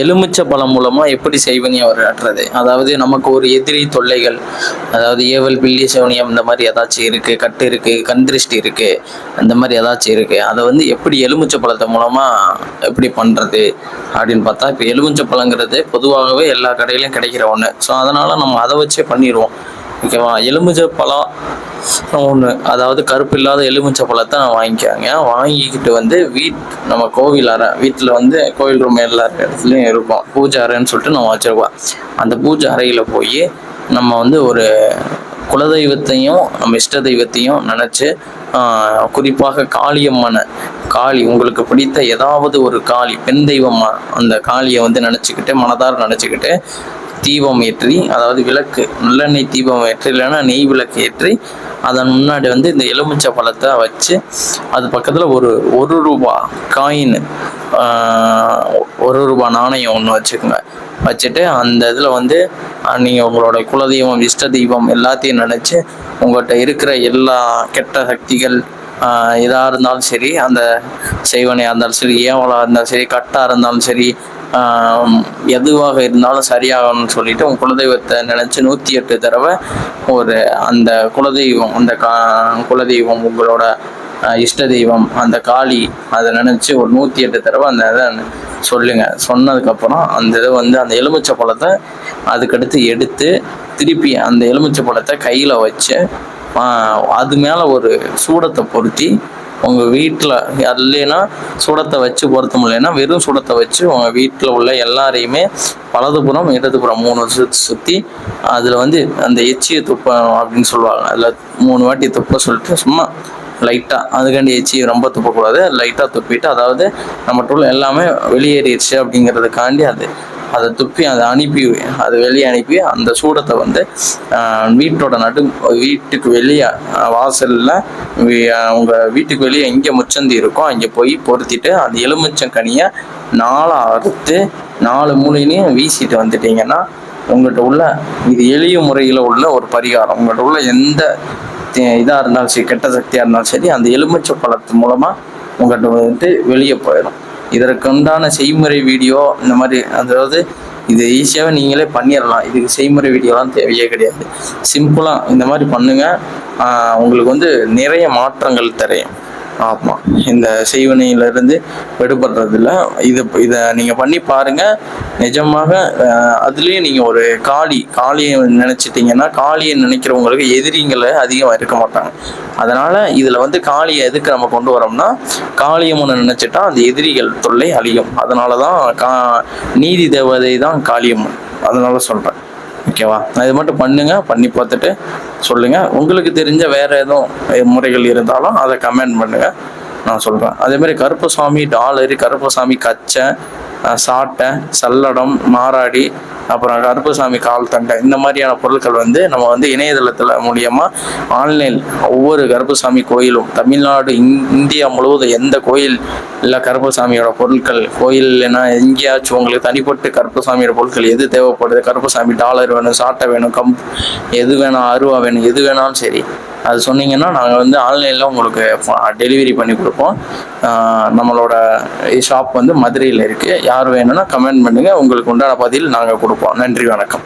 எலுமிச்சை பழம் மூலமா எப்படி செய்வனி வராட்டுறது, அதாவது நமக்கு ஒரு எதிரி தொல்லைகள், அதாவது ஏவல் பில்லி சோனியம் இந்த மாதிரி ஏதாச்சும் இருக்கு, கட்டு இருக்கு, கண் திருஷ்டி இருக்கு, அந்த மாதிரி ஏதாச்சும் இருக்கு, அதை வந்து எப்படி எலுமிச்சை பழத்தை மூலமா எப்படி பண்றது அப்படின்னு பார்த்தா, இப்போ எலுமிச்சை பழங்கிறது பொதுவாகவே எல்லா கடையிலையும் கிடைக்கிற ஒன்று. ஸோ அதனால நம்ம அதை வச்சே பண்ணிடுவோம். ஓகேவா? எலுமிச்சை பழம் ஒன்று, அதாவது கருப்பு இல்லாத எலுமிச்சை பழத்தை நான் வாங்கிக்காங்க. வாங்கிக்கிட்டு வந்து நம்ம கோவில் அறை, வீட்டில் வந்து கோவில் ரூம் எல்லா இடத்துலையும் இருக்கும், பூஜை அறைன்னு சொல்லிட்டு நம்ம வச்சுருக்கோம். அந்த பூஜை அறையில் போய் நம்ம வந்து ஒரு குலதெய்வத்தையும் நம்ம இஷ்ட தெய்வத்தையும் நினச்சி, குறிப்பாக காளியம்மனை, காளி உங்களுக்கு பிடித்த ஏதாவது ஒரு காளி, பெண் தெய்வமாக அந்த காளியை வந்து நினச்சிக்கிட்டு, மனதார நினச்சிக்கிட்டு தீபம் ஏற்றி, அதாவது விளக்கு, நல்லெண்ணெய் தீபம் ஏற்றி இல்லைன்னா நெய் விளக்கு ஏற்றி, அதன் முன்னாடி வந்து இந்த எலுமிச்சை பழத்தை வச்சு, அது பக்கத்தில் ஒரு ரூபா காயின், 1 ரூபா நாணயம் ஒன்று வச்சுக்கோங்க. வச்சுட்டு அந்த இதில் வந்து நீங்கள் உங்களோட குலதெய்வம் இஷ்ட தெய்வம் எல்லாத்தையும் நினச்சி, உங்கள்கிட்ட இருக்கிற எல்லா கெட்ட சக்திகள் எதாக இருந்தாலும் சரி, அந்த செய்வனையாக இருந்தாலும் சரி, ஏவலாக இருந்தாலும் சரி, கட்டாக இருந்தாலும் சரி, எதுவாக இருந்தாலும் சரியாகணும்னு சொல்லிட்டு உங்கள் குலதெய்வத்தை நினச்சி 108 தடவை அந்த குலதெய்வம், அந்த குலதெய்வம் உங்களோட இஷ்ட தெய்வம் அந்த காளி, அதை நினச்சி ஒரு 108 தடவை அந்த இதை சொல்லுங்க. சொன்னதுக்கப்புறம் அந்த இதை வந்து அந்த எலுமிச்சை பழத்தை அதுக்கடுத்து எடுத்து திருப்பி அந்த எலுமிச்சை பழத்தை கையில் வச்சு அது மேலே ஒரு சூடத்தை பொருத்தி, உங்கள் வீட்டில் இல்லைன்னா சூடத்தை வச்சு பொருத்த முடியலைன்னா வெறும் சூடத்தை வச்சு உங்கள் வீட்டில் உள்ள எல்லாரையுமே வலதுபுறம் இடதுபுறம் 3 சுற்றி அதில் வந்து அந்த எச்சியை துப்ப அப்படின்னு சொல்லுவாங்க. அதில் 3 வாட்டி துப்ப சொல்லிட்டு சும்மா லைட்டாக, அதுக்காண்டி எச்சி ரொம்ப துப்பக்கூடாது, லைட்டாக துப்பிட்டு, அதாவது நம்மகிட்ட எல்லாமே வெளியேறிடுச்சு அப்படிங்கிறதுக்காண்டி அதை துப்பி அதை வெளியே அனுப்பி அந்த சூடத்தை வந்து வீட்டுக்கு வெளியே வாசலில் உங்கள் வீட்டுக்கு வெளியே எங்கே முச்சந்தி இருக்கோ அங்கே போய் பொருத்திட்டு அந்த எலுமிச்சங்கனியை 4 அறுத்து 4 மூலையிலையும் வீசிட்டு வந்துட்டீங்கன்னா, உங்கள்கிட்ட உள்ள இது எளிய முறையில் உள்ள ஒரு பரிகாரம். உங்கள்கிட்ட உள்ள எந்த இதாக இருந்தாலும் சரி, கெட்ட சக்தியாக இருந்தாலும் சரி, அந்த எலுமிச்சை பழத்து மூலமாக உங்கள்கிட்ட வந்துட்டு வெளியே போயிடும். இதற்குண்டான செய்முறை வீடியோ இந்த மாதிரி, அதாவது இது ஈஸியாகவே நீங்களே பண்ணிடலாம். இதுக்கு செய்முறை வீடியோலாம் தேவையே கிடையாது. சிம்பிளாக இந்த மாதிரி பண்ணுங்கள், உங்களுக்கு வந்து நிறைய மாற்றங்கள் தெரியும். ஆமாம், இந்த செய்வினையிலிருந்து விடுபடுறதில்ல. இதை நீங்கள் பண்ணி பாருங்கள். நிஜமாக அதுலேயும் நீங்கள் ஒரு காளியை நினச்சிட்டிங்கன்னா, காளியை நினைக்கிறவங்களுக்கு எதிரிங்களை அதிகம் இருக்க மாட்டாங்க. அதனால் இதில் வந்து காளியை எதுக்கு நம்ம கொண்டு வரோம்னா, காளியம்மனை நினச்சிட்டா அந்த எதிரிகள் தொல்லை அழியும். அதனால தான் நீதி தேவதை தான் காளியம்மன். அதனால சொல்கிறேன். ஓகேவா? இது மட்டும் பண்ணி பார்த்துட்டு சொல்லுங்கள். உங்களுக்கு தெரிஞ்ச வேறு எதுவும் முறைகள் இருந்தாலும் அதை கமெண்ட் பண்ணுங்கள், நான் சொல்கிறேன். அதேமாதிரி கருப்பசாமி டாலரு, கருப்பசாமி கச்சை, சாட்டை, சல்லடம், மாராடி, அப்புறம் கருப்பசாமி கால் தண்டை, இந்த மாதிரியான பொருட்கள் வந்து நம்ம வந்து இணையதளத்தில் மூலியமாக ஆன்லைன் ஒவ்வொரு கருப்பசாமி கோயிலும் தமிழ்நாடு இந்தியா முழுவதும் எந்த கோயில் இல்லை கருப்பசாமியோட பொருட்கள் கோயில் இல்லைன்னா எங்கேயாச்சும் உங்களுக்கு தனிப்பட்டு கருப்பசாமியோட பொருட்கள் எது தேவைப்படுது, கருப்பசாமி டாலர் வேணும், சாட்டை வேணும், எது வேணும், அருவா வேணும், எது வேணாலும் சரி, அது சொன்னீங்கன்னா நாங்கள் வந்து ஆன்லைனில் உங்களுக்கு டெலிவரி பண்ணி கொடுப்போம். நம்மளோட ஷாப் வந்து மதுரையில் இருக்குது. யார் வேணும்னா கமெண்ட் பண்ணுங்கள், உங்களுக்கு உண்டான பதில் நாங்கள் கொடுப்போம். நன்றி, வணக்கம்.